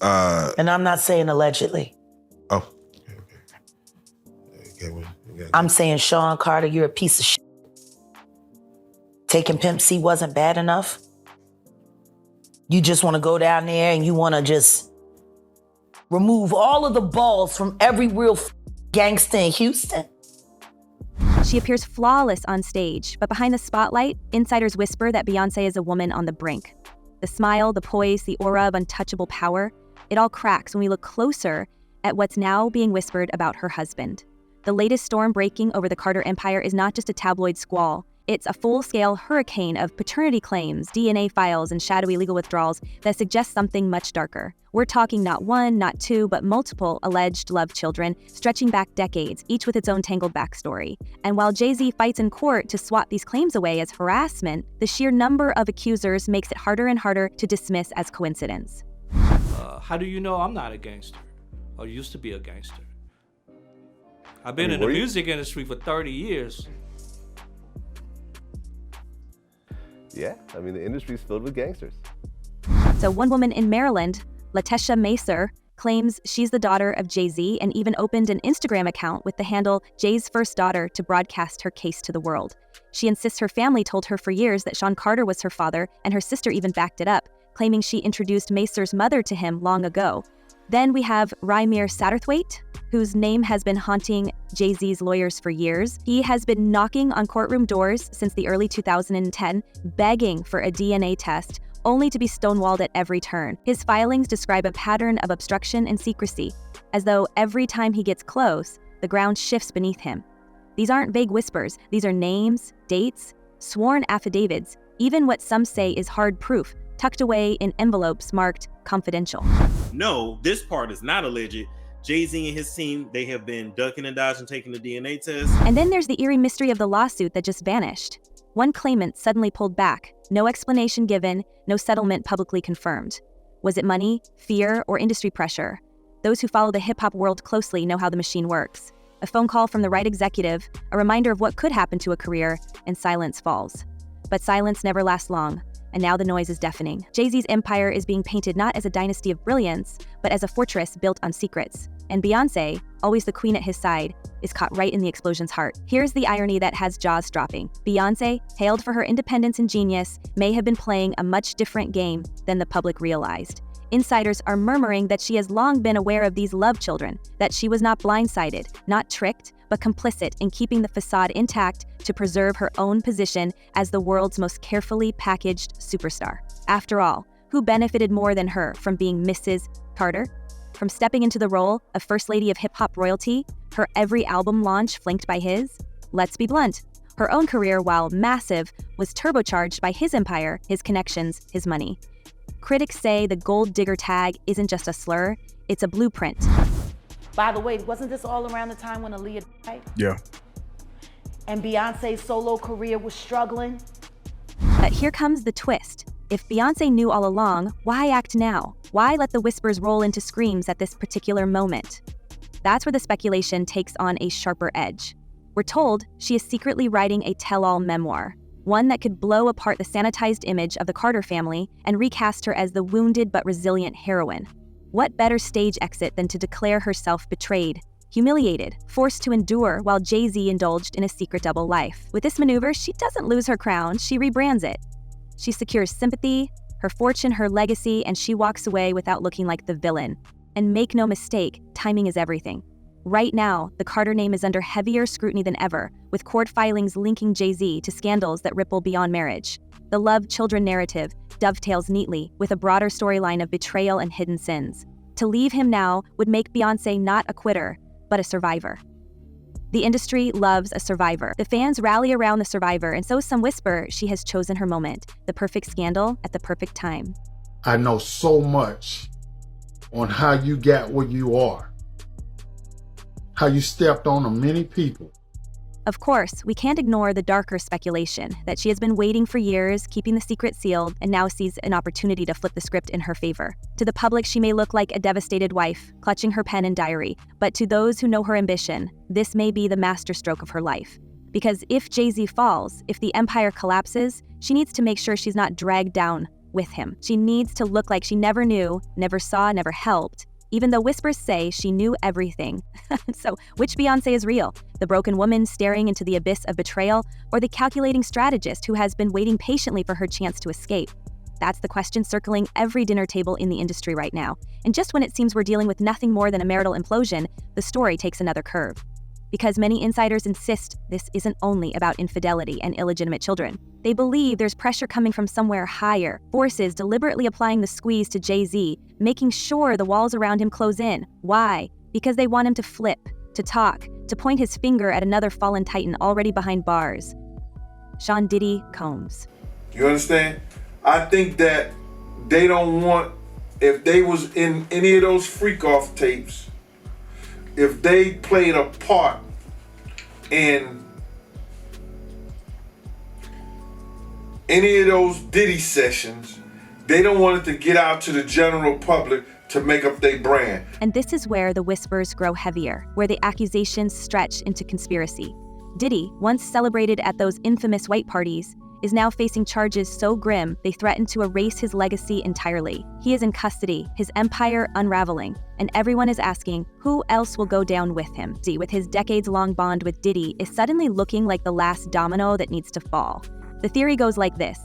And I'm not saying allegedly. Oh. Okay. I'm saying, Sean Carter, you're a piece of shit. Taking Pimp C wasn't bad enough. You just want to go down there and you want to just remove all of the balls from every real gangster in Houston. She appears flawless on stage, but behind the spotlight, insiders whisper that Beyoncé is a woman on the brink. The smile, the poise, the aura of untouchable power, it all cracks when we look closer at what's now being whispered about her husband. The latest storm breaking over the Carter empire is not just a tabloid squall. It's a full-scale hurricane of paternity claims, DNA files, and shadowy legal withdrawals that suggest something much darker. We're talking not one, not two, but multiple alleged love children, stretching back decades, each with its own tangled backstory. And while Jay-Z fights in court to swat these claims away as harassment, the sheer number of accusers makes it harder and harder to dismiss as coincidence. How do you know I'm not a gangster? Or used to be a gangster? I've been in the music industry for 30 years. Yeah, I mean, the industry's filled with gangsters. So one woman in Maryland, Latesha Macer, claims she's the daughter of Jay-Z and even opened an Instagram account with the handle Jay's First Daughter to broadcast her case to the world. She insists her family told her for years that Sean Carter was her father, and her sister even backed it up, claiming she introduced Macer's mother to him long ago. Then we have Rymir Satterthwaite, whose name has been haunting Jay-Z's lawyers for years. He has been knocking on courtroom doors since the early 2010, begging for a DNA test, only to be stonewalled at every turn. His filings describe a pattern of obstruction and secrecy, as though every time he gets close, the ground shifts beneath him. These aren't vague whispers. These are names, dates, sworn affidavits, even what some say is hard proof, tucked away in envelopes marked confidential. No, this part is not alleged. Jay-Z and his team, they have been ducking and dodging taking the DNA test. And then there's the eerie mystery of the lawsuit that just vanished. One claimant suddenly pulled back, no explanation given, no settlement publicly confirmed. Was it money, fear, or industry pressure? Those who follow the hip-hop world closely know how the machine works. A phone call from the right executive, a reminder of what could happen to a career, and silence falls. But silence never lasts long, and now the noise is deafening. Jay-Z's empire is being painted not as a dynasty of brilliance, but as a fortress built on secrets. And Beyoncé, always the queen at his side, is caught right in the explosion's heart. Here's the irony that has jaws dropping. Beyoncé, hailed for her independence and genius, may have been playing a much different game than the public realized. Insiders are murmuring that she has long been aware of these love children, that she was not blindsided, not tricked, but complicit in keeping the facade intact to preserve her own position as the world's most carefully packaged superstar. After all, who benefited more than her from being Mrs. Carter? From stepping into the role of First Lady of Hip-Hop royalty, her every album launch flanked by his? Let's be blunt. Her own career, while massive, was turbocharged by his empire, his connections, his money. Critics say the gold digger tag isn't just a slur, it's a blueprint. By the way, wasn't this all around the time when Aaliyah died? Yeah. And Beyonce's solo career was struggling? But here comes the twist. If Beyoncé knew all along, why act now? Why let the whispers roll into screams at this particular moment? That's where the speculation takes on a sharper edge. We're told she is secretly writing a tell-all memoir, one that could blow apart the sanitized image of the Carter family and recast her as the wounded but resilient heroine. What better stage exit than to declare herself betrayed, humiliated, forced to endure while Jay-Z indulged in a secret double life? With this maneuver, she doesn't lose her crown, she rebrands it. She secures sympathy, her fortune, her legacy, and she walks away without looking like the villain. And make no mistake, timing is everything. Right now, the Carter name is under heavier scrutiny than ever, with court filings linking Jay-Z to scandals that ripple beyond marriage. The love children narrative dovetails neatly with a broader storyline of betrayal and hidden sins. To leave him now would make Beyoncé not a quitter, but a survivor. The industry loves a survivor. The fans rally around the survivor, and so some whisper she has chosen her moment, the perfect scandal at the perfect time. I know so much on how you got where you are, how you stepped on many people. Of course, we can't ignore the darker speculation that she has been waiting for years, keeping the secret sealed, and now sees an opportunity to flip the script in her favor. To the public, she may look like a devastated wife, clutching her pen and diary, but to those who know her ambition, this may be the masterstroke of her life. Because if Jay-Z falls, if the empire collapses, she needs to make sure she's not dragged down with him. She needs to look like she never knew, never saw, never helped, even though whispers say she knew everything. So, which Beyoncé is real? The broken woman staring into the abyss of betrayal, or the calculating strategist who has been waiting patiently for her chance to escape? That's the question circling every dinner table in the industry right now. And just when it seems we're dealing with nothing more than a marital implosion, the story takes another curve. Because many insiders insist this isn't only about infidelity and illegitimate children. They believe there's pressure coming from somewhere higher, forces deliberately applying the squeeze to Jay-Z, making sure the walls around him close in. Why? Because they want him to flip, to talk, to point his finger at another fallen titan already behind bars. Sean Diddy Combs. You understand? I think that they don't want, if they was in any of those freak-off tapes, if they played a part in any of those Diddy sessions, they don't want it to get out to the general public to make up their brand. And this is where the whispers grow heavier, where the accusations stretch into conspiracy. Diddy, once celebrated at those infamous white parties, is now facing charges so grim they threaten to erase his legacy entirely. He is in custody, his empire unraveling, and everyone is asking who else will go down with him. Z, with his decades-long bond with Diddy, is suddenly looking like the last domino that needs to fall. The theory goes like this: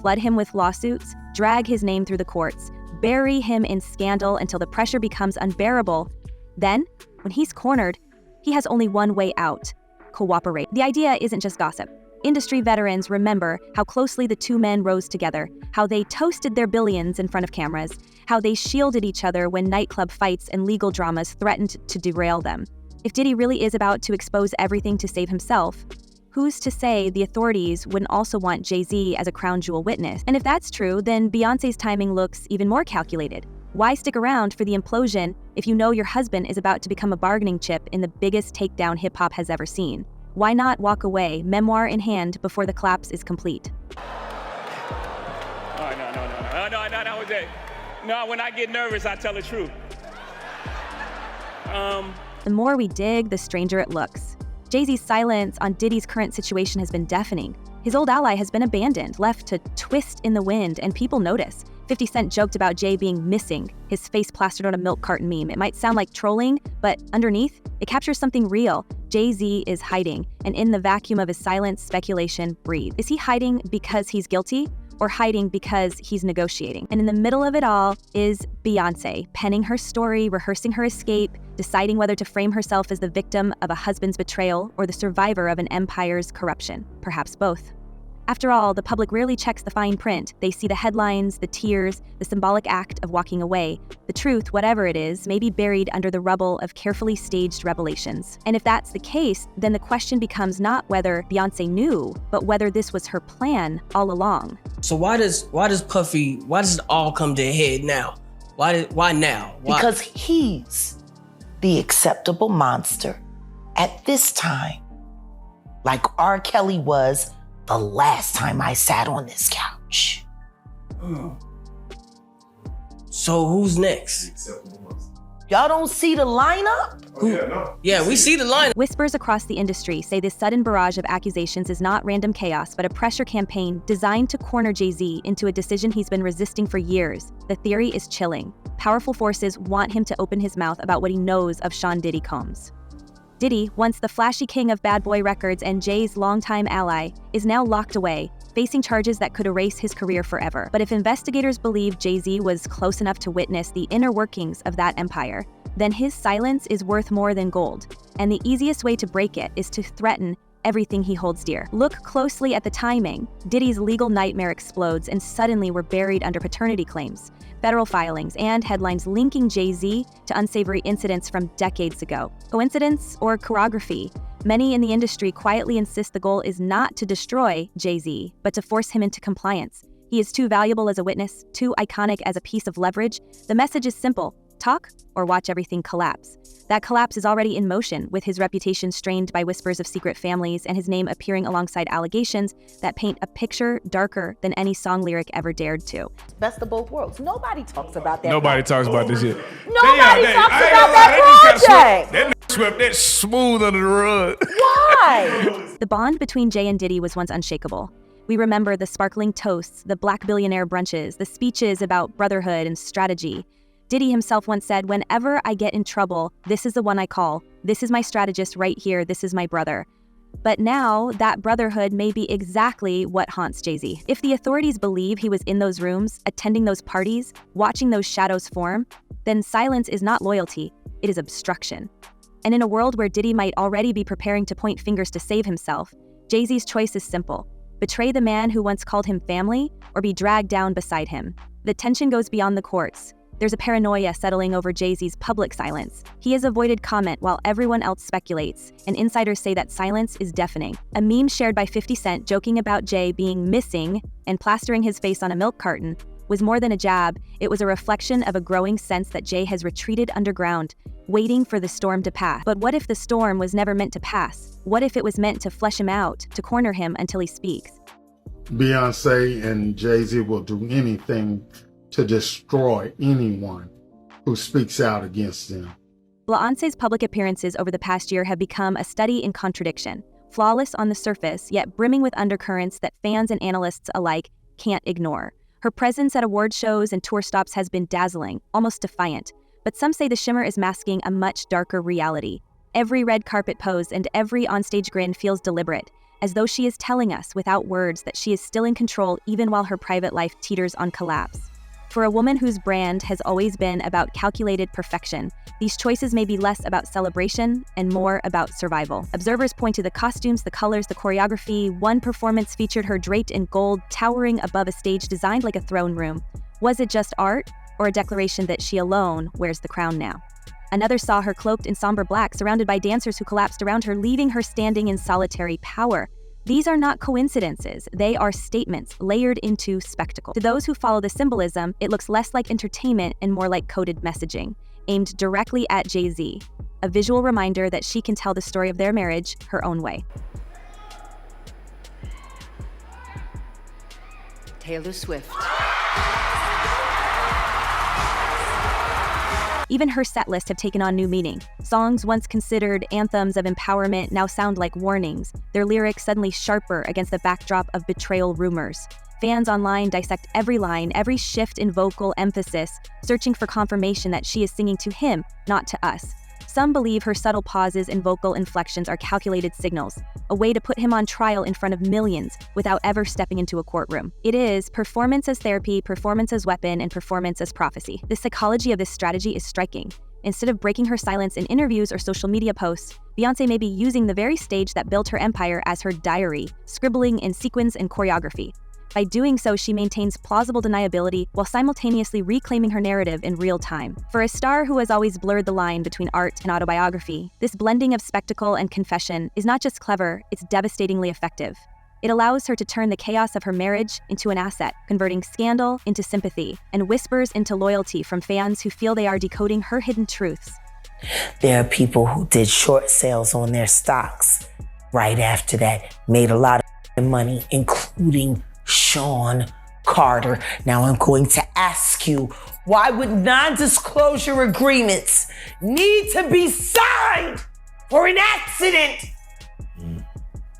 flood him with lawsuits, drag his name through the courts, bury him in scandal until the pressure becomes unbearable. Then, when he's cornered, he has only one way out: cooperate. The idea isn't just gossip. Industry veterans remember how closely the two men rose together, how they toasted their billions in front of cameras, how they shielded each other when nightclub fights and legal dramas threatened to derail them. If Diddy really is about to expose everything to save himself, who's to say the authorities wouldn't also want Jay-Z as a crown jewel witness? And if that's true, then Beyoncé's timing looks even more calculated. Why stick around for the implosion if you know your husband is about to become a bargaining chip in the biggest takedown hip-hop has ever seen? Why not walk away, memoir in hand, before the collapse is complete? Oh, no, that was it. No, when I get nervous, I tell the truth. The more we dig, the stranger it looks. Jay-Z's silence on Diddy's current situation has been deafening. His old ally has been abandoned, left to twist in the wind, and people notice. 50 Cent joked about Jay being missing, his face plastered on a milk carton meme. It might sound like trolling, but underneath, it captures something real. Jay-Z is hiding, and in the vacuum of his silence, speculation breathes. Is he hiding because he's guilty, or hiding because he's negotiating? And in the middle of it all is Beyoncé, penning her story, rehearsing her escape, deciding whether to frame herself as the victim of a husband's betrayal or the survivor of an empire's corruption. Perhaps both. After all, the public rarely checks the fine print. They see the headlines, the tears, the symbolic act of walking away. The truth, whatever it is, may be buried under the rubble of carefully staged revelations. And if that's the case, then the question becomes not whether Beyoncé knew, but whether this was her plan all along. So why does it all come to a head now? Why now? Why? Because he's the acceptable monster at this time, like R. Kelly was the last time I sat on this couch. So who's next? Y'all don't see the lineup? Yeah, we see the lineup. Whispers across the industry say this sudden barrage of accusations is not random chaos, but a pressure campaign designed to corner Jay-Z into a decision he's been resisting for years. The theory is chilling. Powerful forces want him to open his mouth about what he knows of Sean Diddy Combs. Diddy, once the flashy king of Bad Boy Records and Jay's longtime ally, is now locked away, facing charges that could erase his career forever. But if investigators believe Jay-Z was close enough to witness the inner workings of that empire, then his silence is worth more than gold. And the easiest way to break it is to threaten everything he holds dear. Look closely at the timing. Diddy's legal nightmare explodes, and suddenly we're buried under paternity claims, federal filings, and headlines linking Jay-Z to unsavory incidents from decades ago. Coincidence or choreography? Many in the industry quietly insist the goal is not to destroy Jay-Z, but to force him into compliance. He is too valuable as a witness, too iconic as a piece of leverage. The message is simple: talk or watch everything collapse. That collapse is already in motion, with his reputation strained by whispers of secret families and his name appearing alongside allegations that paint a picture darker than any song lyric ever dared to. Best of both worlds. Nobody talks about that. Nobody talks about this shit. Nobody talks about that project. That swept that smooth under the rug. Why? The bond between Jay and Diddy was once unshakable. We remember the sparkling toasts, the black billionaire brunches, the speeches about brotherhood and strategy. Diddy himself once said, "Whenever I get in trouble, this is the one I call. This is my strategist right here. This is my brother." But now, that brotherhood may be exactly what haunts Jay-Z. If the authorities believe he was in those rooms, attending those parties, watching those shadows form, then silence is not loyalty, it is obstruction. And in a world where Diddy might already be preparing to point fingers to save himself, Jay-Z's choice is simple. Betray the man who once called him family, or be dragged down beside him. The tension goes beyond the courts. There's a paranoia settling over Jay-Z's public silence. He has avoided comment while everyone else speculates, and insiders say that silence is deafening. A meme shared by 50 Cent joking about Jay being missing and plastering his face on a milk carton was more than a jab, it was a reflection of a growing sense that Jay has retreated underground, waiting for the storm to pass. But what if the storm was never meant to pass? What if it was meant to flesh him out, to corner him until he speaks? Beyonce and Jay-Z will do anything to destroy anyone who speaks out against them. Beyonce's public appearances over the past year have become a study in contradiction. Flawless on the surface, yet brimming with undercurrents that fans and analysts alike can't ignore. Her presence at award shows and tour stops has been dazzling, almost defiant. But some say the shimmer is masking a much darker reality. Every red carpet pose and every onstage grin feels deliberate, as though she is telling us without words that she is still in control even while her private life teeters on collapse. For a woman whose brand has always been about calculated perfection, these choices may be less about celebration and more about survival. Observers point to the costumes, the colors, the choreography. One performance featured her draped in gold, towering above a stage designed like a throne room. Was it just art, or a declaration that she alone wears the crown now? Another saw her cloaked in somber black, surrounded by dancers who collapsed around her, leaving her standing in solitary power. These are not coincidences, they are statements layered into spectacle. To those who follow the symbolism, it looks less like entertainment and more like coded messaging, aimed directly at Jay-Z, a visual reminder that she can tell the story of their marriage her own way. Taylor Swift. Even her set list have taken on new meaning. Songs once considered anthems of empowerment now sound like warnings, their lyrics suddenly sharper against the backdrop of betrayal rumors. Fans online dissect every line, every shift in vocal emphasis, searching for confirmation that she is singing to him, not to us. Some believe her subtle pauses and vocal inflections are calculated signals, a way to put him on trial in front of millions without ever stepping into a courtroom. It is performance as therapy, performance as weapon, and performance as prophecy. The psychology of this strategy is striking. Instead of breaking her silence in interviews or social media posts, Beyoncé may be using the very stage that built her empire as her diary, scribbling in sequins and choreography. By doing so, she maintains plausible deniability while simultaneously reclaiming her narrative in real time. For a star who has always blurred the line between art and autobiography, this blending of spectacle and confession is not just clever, it's devastatingly effective. It allows her to turn the chaos of her marriage into an asset, converting scandal into sympathy, and whispers into loyalty from fans who feel they are decoding her hidden truths. There are people who did short sales on their stocks right after that, made a lot of money, including Sean Carter. Now I'm going to ask you, why would non-disclosure agreements need to be signed for an accident?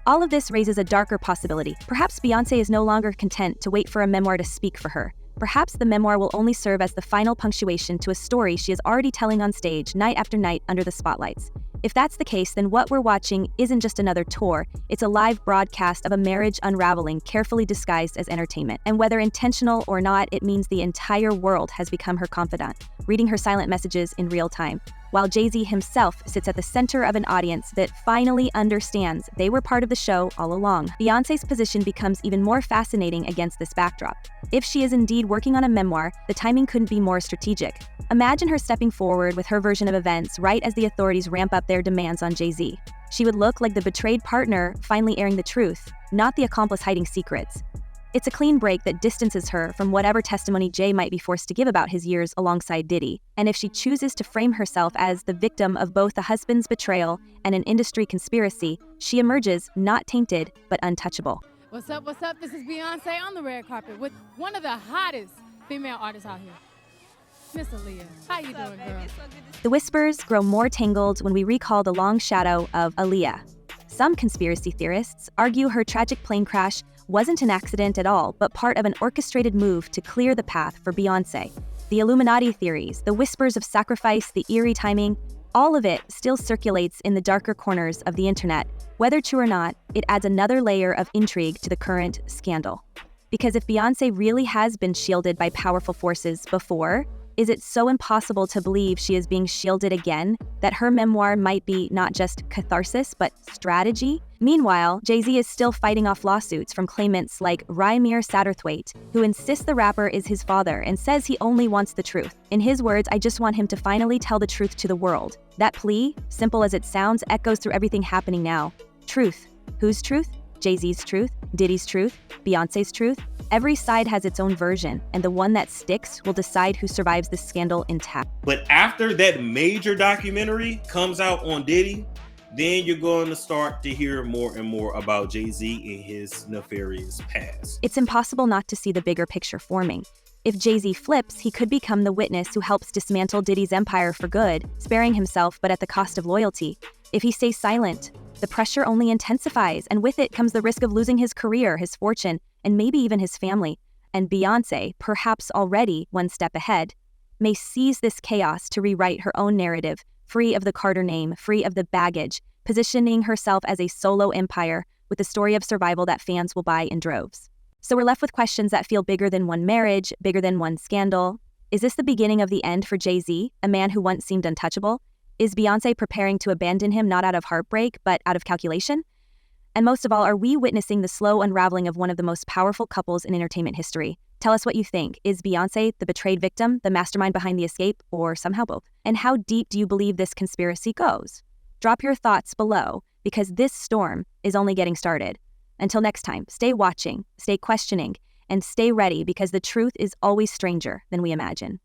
All of this raises a darker possibility. Perhaps Beyoncé is no longer content to wait for a memoir to speak for her. Perhaps the memoir will only serve as the final punctuation to a story she is already telling on stage night after night under the spotlights. If that's the case, then what we're watching isn't just another tour, it's a live broadcast of a marriage unraveling, carefully disguised as entertainment. And whether intentional or not, it means the entire world has become her confidant, reading her silent messages in real time, while Jay-Z himself sits at the center of an audience that finally understands they were part of the show all along. Beyoncé's position becomes even more fascinating against this backdrop. If she is indeed working on a memoir, the timing couldn't be more strategic. Imagine her stepping forward with her version of events right as the authorities ramp up their demands on Jay-Z. She would look like the betrayed partner finally airing the truth, not the accomplice hiding secrets. It's a clean break that distances her from whatever testimony Jay might be forced to give about his years alongside Diddy. And if she chooses to frame herself as the victim of both the husband's betrayal and an industry conspiracy, she emerges not tainted, but untouchable. What's up, what's up? This is Beyonce on the red carpet with one of the hottest female artists out here, Miss Aaliyah. How you doing, girl? The whispers grow more tangled when we recall the long shadow of Aaliyah. Some conspiracy theorists argue her tragic plane crash wasn't an accident at all, but part of an orchestrated move to clear the path for Beyoncé. The Illuminati theories, the whispers of sacrifice, the eerie timing, all of it still circulates in the darker corners of the internet. Whether true or not, it adds another layer of intrigue to the current scandal. Because if Beyoncé really has been shielded by powerful forces before, is it so impossible to believe she is being shielded again that her memoir might be not just catharsis, but strategy? Meanwhile, Jay-Z is still fighting off lawsuits from claimants like Rymir Satterthwaite, who insists the rapper is his father and says he only wants the truth. In his words, I just want him to finally tell the truth to the world. That plea, simple as it sounds, echoes through everything happening now. Truth. Whose truth? Jay-Z's truth? Diddy's truth? Beyoncé's truth? Every side has its own version, and the one that sticks will decide who survives this scandal intact. But after that major documentary comes out on Diddy, then you're going to start to hear more and more about Jay-Z and his nefarious past. It's impossible not to see the bigger picture forming. If Jay-Z flips, he could become the witness who helps dismantle Diddy's empire for good, sparing himself but at the cost of loyalty. If he stays silent, the pressure only intensifies, and with it comes the risk of losing his career, his fortune, and maybe even his family. And Beyoncé, perhaps already one step ahead, may seize this chaos to rewrite her own narrative, free of the Carter name, free of the baggage, positioning herself as a solo empire with a story of survival that fans will buy in droves. So we're left with questions that feel bigger than one marriage, bigger than one scandal. Is this the beginning of the end for Jay-Z, a man who once seemed untouchable? Is Beyoncé preparing to abandon him not out of heartbreak, but out of calculation? And most of all, are we witnessing the slow unraveling of one of the most powerful couples in entertainment history? Tell us what you think. Is Beyoncé the betrayed victim, the mastermind behind the escape, or somehow both? And how deep do you believe this conspiracy goes? Drop your thoughts below, because this storm is only getting started. Until next time, stay watching, stay questioning, and stay ready, because the truth is always stranger than we imagine.